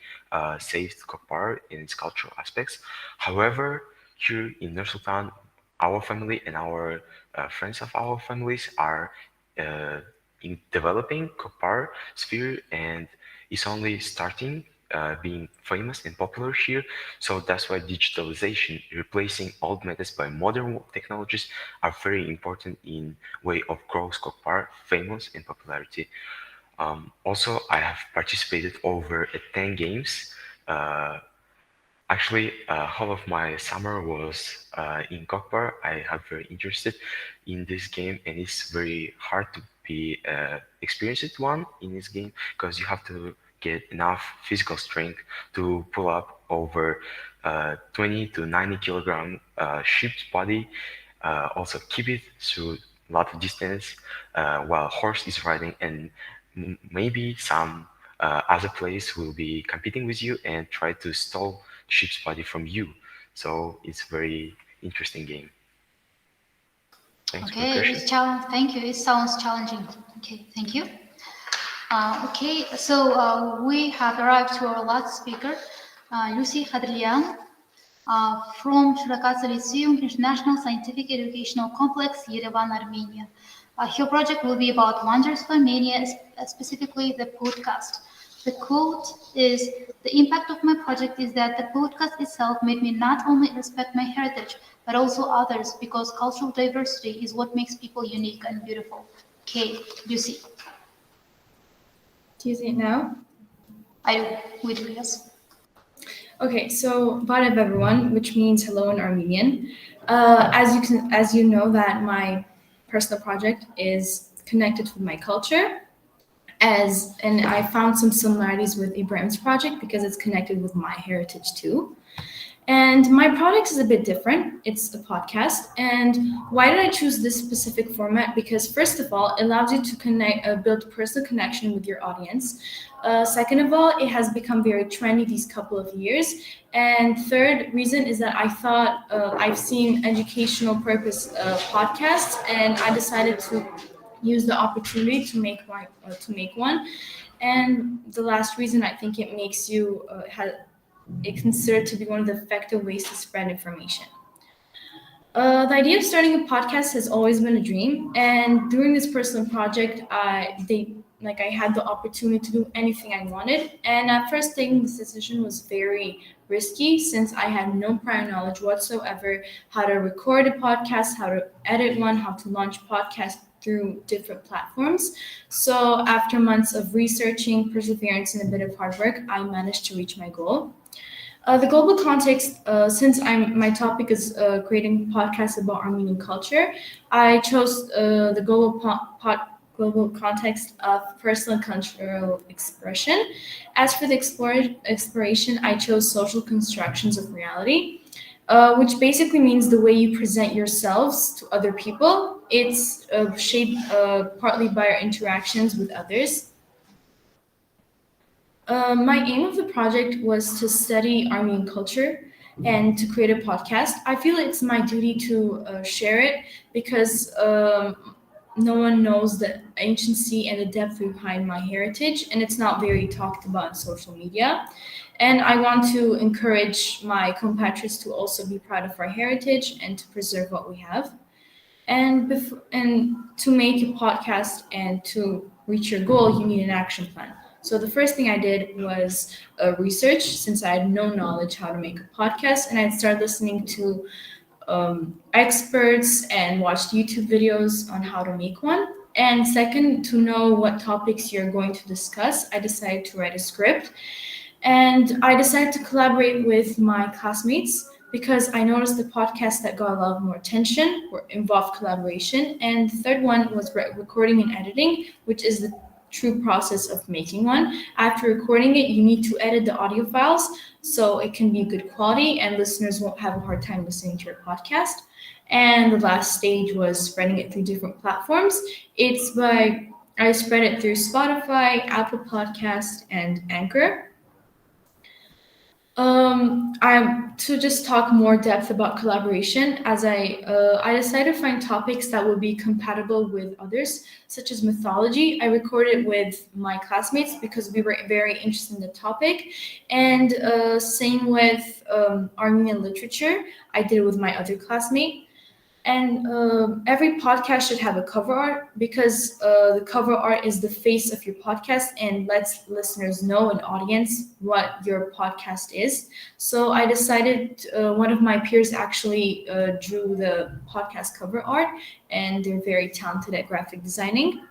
saved Kokpar in its cultural aspects. However, here in Nur-Sultan, our family and our friends of our families are uh, in developing Kokpar sphere, and it's only starting being famous and popular here. So that's why digitalization, replacing old methods by modern technologies, are very important in way of growth Kokpar, famous and popularity. Also, I have participated over 10 games. Uh, Actually, half of my summer was in Kokpar. I have very interested in this game, and it's very hard to be experienced one in this game because you have to get enough physical strength to pull up over 20 to 90 kilogram ship's body. Also keep it through a lot of distance while horse is riding, and maybe some other players will be competing with you and try to stall ship's body from you. So it's very interesting game. Thanks for the Okay, question. it's challenge. Thank you. It sounds challenging. Okay, thank you. Okay, so we have arrived to our last speaker, Lucy Khadrian, from Shurakaza Lyceum International Scientific Educational Complex, Yerevan, Armenia. Her project will be about wonders of Armenia, specifically the podcast. The quote is, "The impact of my project is that the podcast itself made me not only respect my heritage, but also others, because cultural diversity is what makes people unique and beautiful." Okay, Lucy. Do you see it now? I do, we do, yes. Okay, so Varev everyone, which means hello in Armenian. As you know, that my personal project is connected with my culture, and I found some similarities with Ibrahim's project because it's connected with my heritage too. And my product is a bit different. It's a podcast. And why did I choose this specific format? Because first of all, it allows you to build personal connection with your audience. Second of all, it has become very trendy these couple of years. And third reason is that I thought I've seen educational purpose podcasts, and I decided to use the opportunity to make one. And the last reason, I think it makes you it's considered to be one of the effective ways to spread information. The idea of starting a podcast has always been a dream, and during this personal project, I had the opportunity to do anything I wanted. And at first, taking this decision was very risky since I had no prior knowledge whatsoever how to record a podcast, how to edit one, how to launch podcasts through different platforms. So after months of researching, perseverance, and a bit of hard work, I managed to reach my goal. The global context, since my topic is creating podcasts about Armenian culture, I chose the global context of personal cultural expression. As for the exploration, I chose social constructions of reality, which basically means the way you present yourselves to other people. It's shaped partly by our interactions with others. My aim of the project was to study Armenian culture and to create a podcast. I feel it's my duty to share it because no one knows the anciency and the depth behind my heritage, and it's not very talked about on social media. And I want to encourage my compatriots to also be proud of our heritage and to preserve what we have. And to make a podcast and to reach your goal, you need an action plan. So the first thing I did was research, since I had no knowledge how to make a podcast, and I'd start listening to experts and watched YouTube videos on how to make one. And second, to know what topics you're going to discuss, I decided to write a script. And I decided to collaborate with my classmates because I noticed the podcasts that got a lot more attention were involved collaboration. And the third one was recording and editing, which is the true process of making one. After recording it, you need to edit the audio files so it can be good quality and listeners won't have a hard time listening to your podcast. And the last stage was spreading it through different platforms. I spread it through Spotify, Apple Podcast, and Anchor. I'm to just talk more depth about collaboration. As I decided to find topics that would be compatible with others, such as mythology. I recorded with my classmates because we were very interested in the topic, and same with Armenian literature. I did it with my other classmate. And every podcast should have a cover art because the cover art is the face of your podcast and lets listeners know, an audience, what your podcast is. So I decided one of my peers actually drew the podcast cover art, and they're very talented at graphic designing.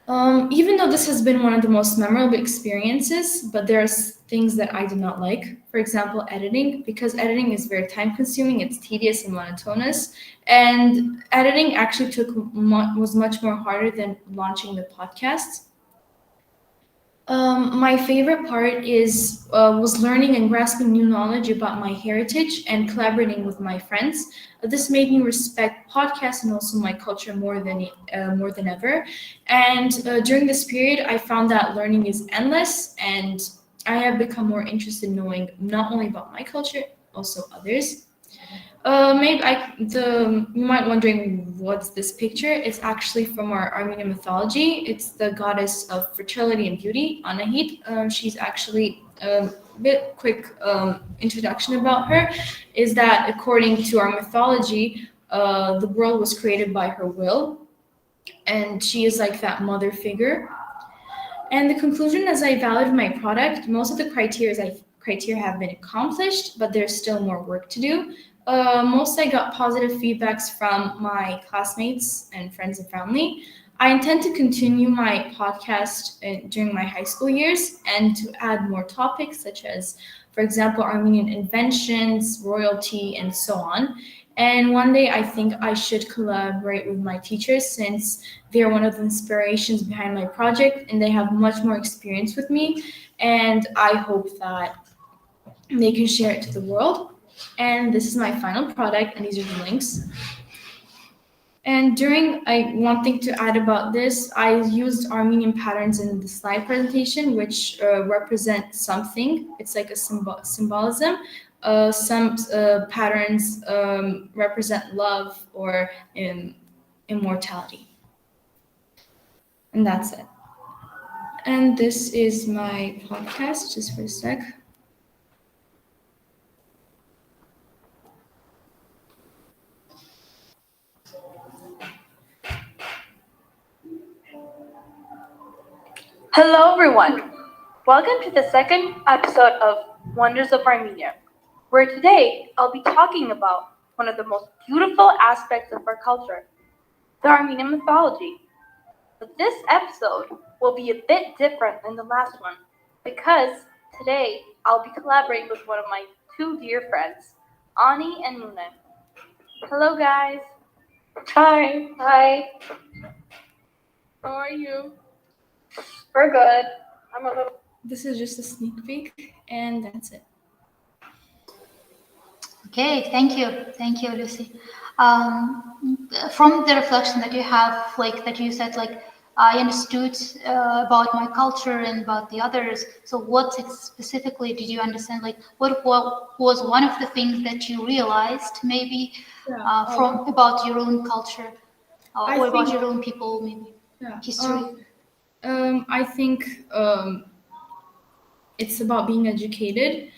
Even though this has been one of the most memorable experiences, but there are things that I did not like. For example, editing, because editing is very time consuming, it's tedious and monotonous. And editing actually was much more harder than launching the podcast. My favorite part was learning and grasping new knowledge about my heritage and collaborating with my friends. This made me respect podcasts and also my culture more than ever. And during this period, I found that learning is endless, and I have become more interested in knowing not only about my culture, also others. You might wondering what's this picture. It's actually from our Armenian mythology. It's the goddess of fertility and beauty, Anahit. She's actually a bit quick introduction about her is that according to our mythology, the world was created by her will, and she is like that mother figure. And the conclusion, as I evaluated my product, most of the criteria have been accomplished, but there's still more work to do. Most I got positive feedbacks from my classmates and friends and family. I intend to continue my podcast during my high school years and to add more topics such as, for example, Armenian inventions, royalty, and so on. And one day I think I should collaborate with my teachers since they are one of the inspirations behind my project and they have much more experience with me. And I hope that they can share it to the world. And this is my final product, and these are the links. And one thing to add about this, I used Armenian patterns in the slide presentation, which represent something. It's like a symbolism. Some patterns represent love or immortality. And that's it. And this is my podcast, just for a sec. Hello everyone! Welcome to the second episode of Wonders of Armenia, where today I'll be talking about one of the most beautiful aspects of our culture, the Armenian mythology. But this episode will be a bit different than the last one, because today I'll be collaborating with one of my two dear friends, Ani and Mune. Hello guys! Hi, Hi! how are you? We're good. This is just a sneak peek, and that's it. Okay, thank you, Lucy. From the reflection that you have, like that you said, like I understood about my culture and about the others. So, what specifically did you understand? Like, what was one of the things that you realized, maybe, from about your own culture? or about your own people, maybe history? I think it's about being educated.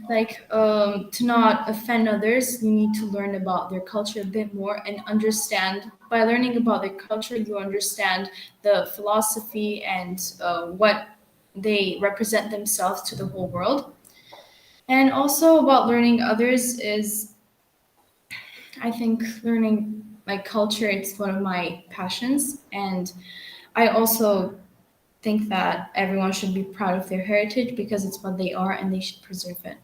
Like to not offend others, you need to learn about their culture a bit more and understand. By learning about their culture, you understand the philosophy and what they represent themselves to the whole world. And also about learning others is, I think, learning my culture. It's one of my passions, and I also think that everyone should be proud of their heritage because it's what they are and they should preserve it.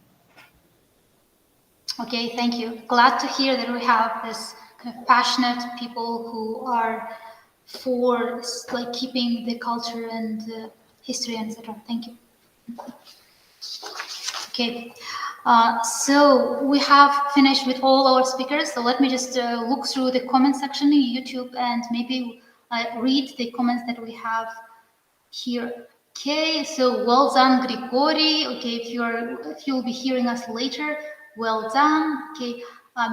Okay, thank you. Glad to hear that we have this kind of passionate people who are for like keeping the culture and history, etc. Thank you. Okay, so we have finished with all our speakers. So let me just look through the comment section in YouTube and maybe read the comments that we have here. Okay, so well done, Grigori. Okay, if you'll be hearing us later, well done. Okay,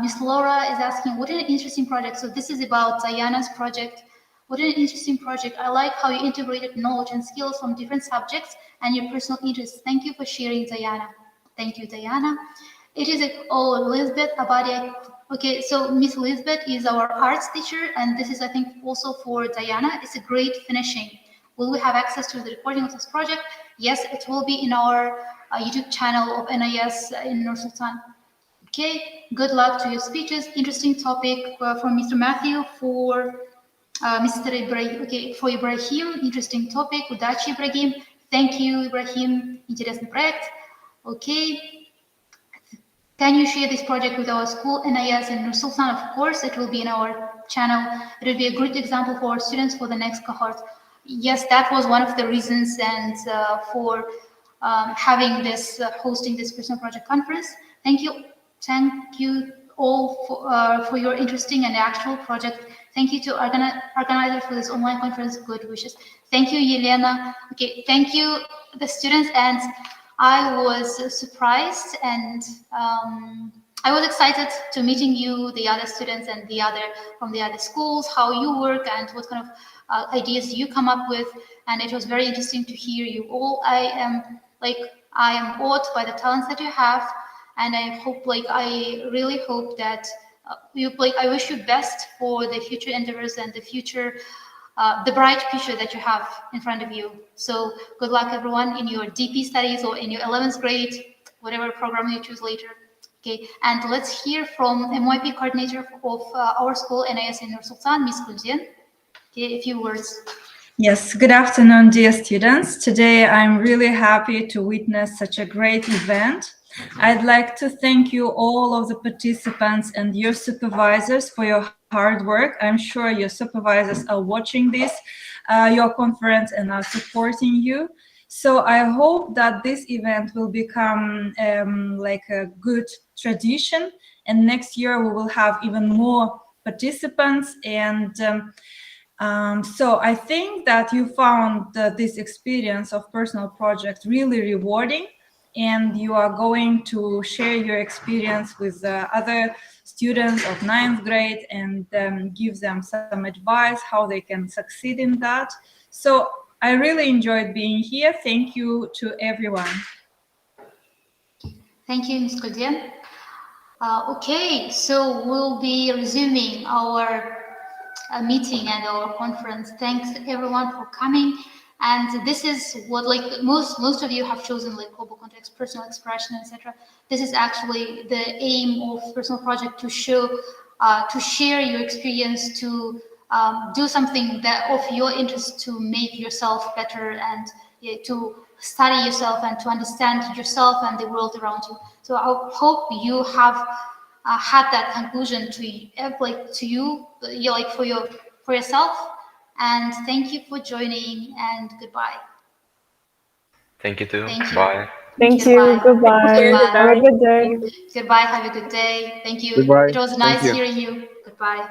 Miss Laura is asking, what an interesting project. So this is about Diana's project. What an interesting project. I like how you integrated knowledge and skills from different subjects and your personal interests. Thank you for sharing, Diana. Thank you, Diana. It is Elizabeth Abadia. Okay, so Miss Elizabeth is our arts teacher, and this is, I think, also for Diana. It's a great finishing. Will we have access to the recording of this project? Yes, it will be in our YouTube channel of NIS in Nur Sultan. Okay, good luck to your speeches. Interesting topic from Mr. Matthew for Mr. Ibrahim. Okay, for Ibrahim, interesting topic. Удачи, Ibrahim. Thank you, Ibrahim. Интересный проект. Okay. Can you share this project with our school, NIS in Nur Sultan? Of course, it will be in our channel. It will be a great example for our students for the next cohort. Yes, that was one of the reasons and for having this, hosting this personal project conference. Thank you all for your interesting and actual project. Thank you to organizer for this online conference. Good wishes. Thank you, Yelena. Okay, thank you, the students, and I was surprised and I was excited to meeting you, the other students and from the other schools, how you work and what kind of ideas you come up with, and it was very interesting to hear you all. I am awed by the talents that you have, and I really hope that I wish you best for the future endeavors and the future, the bright future that you have in front of you. So good luck, everyone, in your DP studies or in your 11th grade, whatever program you choose later. Okay, and let's hear from MYP coordinator of our school, NIS in Nur Sultan, Ms. Gulzian. Okay, a few words. Yes, good afternoon, dear students. Today, I'm really happy to witness such a great event. I'd like to thank you all of the participants and your supervisors for your hard work. I'm sure your supervisors are watching this, your conference, and are supporting you. So I hope that this event will become like a good tradition, and next year we will have even more participants. And so I think that you found this experience of personal project really rewarding, and you are going to share your experience with other students of 9th grade and give them some advice how they can succeed in that. So I really enjoyed being here. Thank you to everyone. Thank you, Ms. Gulzian. Okay, so we'll be resuming our meeting and our conference. Thanks everyone for coming. And this is what most of you have chosen, like global context, personal expression, etc. This is actually the aim of personal project, to show, to share your experience, to do something that of your interest, to make yourself better and to study yourself and to understand yourself and the world around you. So I hope you have had that conclusion to you, for yourself. And thank you for joining, and goodbye. Thank you too. Thank you. Bye. Thank you. Goodbye. Have a good day. Goodbye. Have a good day. Thank you. Goodbye. It was Thank nice you. hearing you. Goodbye.